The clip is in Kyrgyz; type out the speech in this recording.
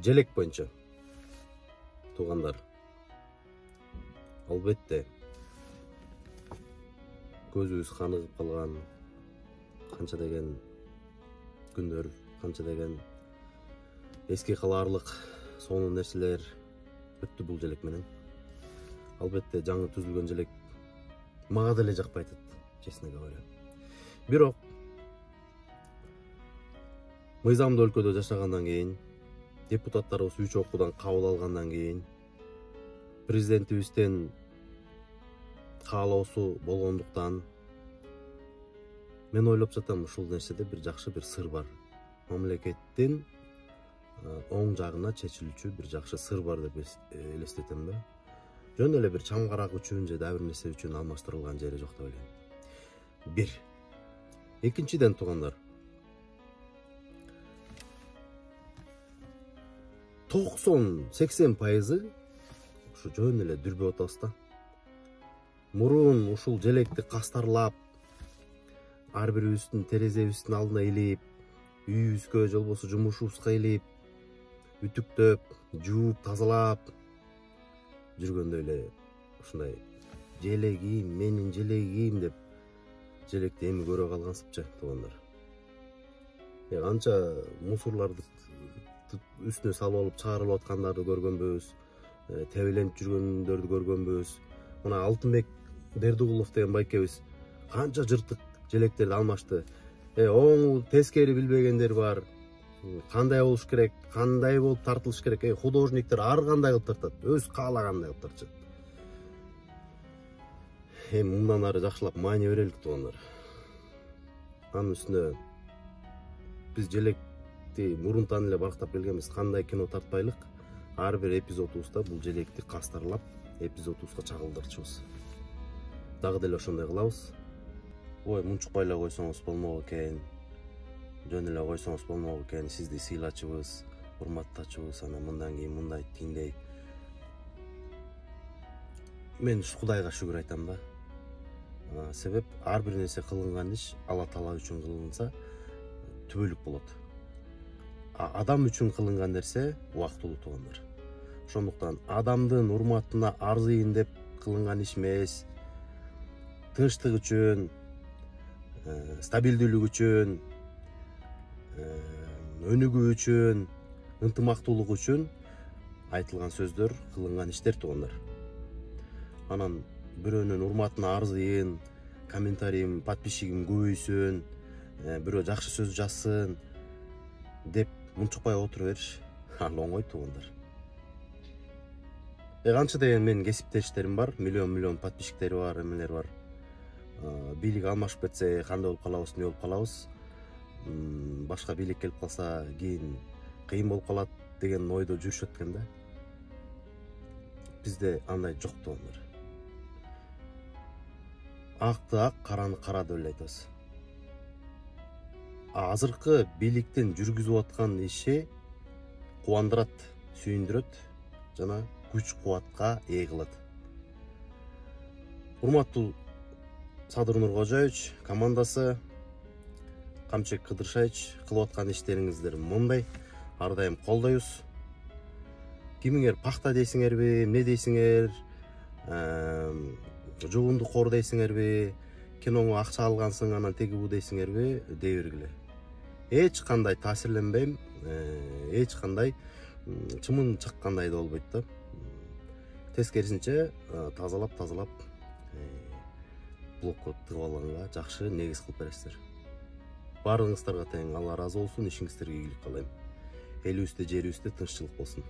Желек боюнча туугандар, албетте көзүбүз каныгып калган канча деген күндөр, канча деген эске калаарлык сонун нерселер өттү бул желек менен. Албетте жаңы түзүлгөн желек мага деле жакпай атат, честно говоря. Бирок мыйзамдуу өлкөдө жашагандан кийин, депутаттарыбыз 3 окуудан кабыл алгандан кийин, президентибизден каалоосу болгондуктан мен ойлоп жатам, ушул нерседе бир жакшы бир сыр бар. Мамлекеттин оң жагына чечилүүчү бир жакшы сыр бар деп элестетем да. Жөн эле бир чамгарак үчүн же дагы бир нерсе үчүн алмаштырылган жери жок деп ойлойм. Бир. Экинчиден туугандар, 90-80% ушу жөн эле дүрбөп атабыз да. Мурун ушул желекти кастарлап, ар бирибиздин терезебиздин алдына илип, үйүбүзгө же болбосо жумушубузга илип, үтүктөп, жууп, тазалап жүргөндө эле ушундай желегим, менин желегим деп желекти эми көрө калгансыпчы туугандар. Канча мусорларды үстүнө салып алып чыгарылып аткандарды көргөнбүз, тебеленип жүргөндөрдү көргөнбүз. Мына Алтынбек Бердигулов деген байкебиз канча жыртык желектерди алмашты. Оңу тескери билбегендер бар. Кандай болуш керек, кандай болуп тартылыш керек. Художниктер ар кандай кылып тартат, өз каалагандай кылып тартышат. Мындан ары жакшылап маани берелик туугандар. Анын үстүнө биз желекти мурунтан эле барктап келгенбиз. Кандай кино тартпайлык, ар бир эпизодубузда бул желекти кастарлап, эпизодубузга чагылдырчубуз. Дагы деле ошондой кылабыз. Ой, мунчукпай эле койсоңуз болмок экен. Жөн эле койсоңуз болмок экен. Сизди сыйлачубуз, урматтачубуз, ана мындан кийин мындай тиңдей. Мен ушу Кудайга шүгүр айтам да. Себеп ар бир нерсе кылынган иш Алла Таала үчүн кылынса түбөлүк болот. Адам үчүн кылынган нерсе убактылуу туугандар. Ошондуктан адамдын урматына арзыйын деп кылынган иш эмес. Тынчтык үчүн, стабилдүүлүк үчүн, өнүгүү үчүн, ынтымактуулук үчүн айтылган сөздөр, кылынган иштер туугандар. Анан бирөөнүн урматына арзыйын, комментариим, подписчигим көбөйсүн, бирөө жакшы сөз жазсын деп мунчукпай отура бериш ал оңой туугандар. Канча деген менин кесиптештерим бар, миллион подписчиктери бар, эмелер бар. Бийлик алмашып кетсе кандай болуп калабыз, эмне болуп калабыз? Башка бийлик келип калса кийин кыйын болуп калат деген ойдо жүрүшөт экен да. Бизде андай жок туугандар. Акты ак, караны кара деп эле айтабыз. Азыркы бийликтин жүргүзүп аткан иши кубандырат, сүйүндүрөт жана күч-кубатка ээ кылат. Урматтуу Садыр Нуркожоевич, командасы, Камчек Кыдыршевич кылып аткан иштериңиздер мындай, ар дайым колдойбуз. Кимиңер пакта дейсиңерби, эмне дейсиңер, жугундук кор дейсиңерби, киноңо акча алгансың, анан теги бу дейсиңерби, дей бергиле. Эч кандай таасирленбейм, эч кандай чымын чаккандай да болбойт да. Тескерисинче тазалап блокко тыгып алганга жакшы негиз кылып бересиздер. Баарыңыздарга тең Алла ыраазы болсун, ишиңиздерге ийгилик каалайм. Элибизде, жерибизде тынччылык болсун.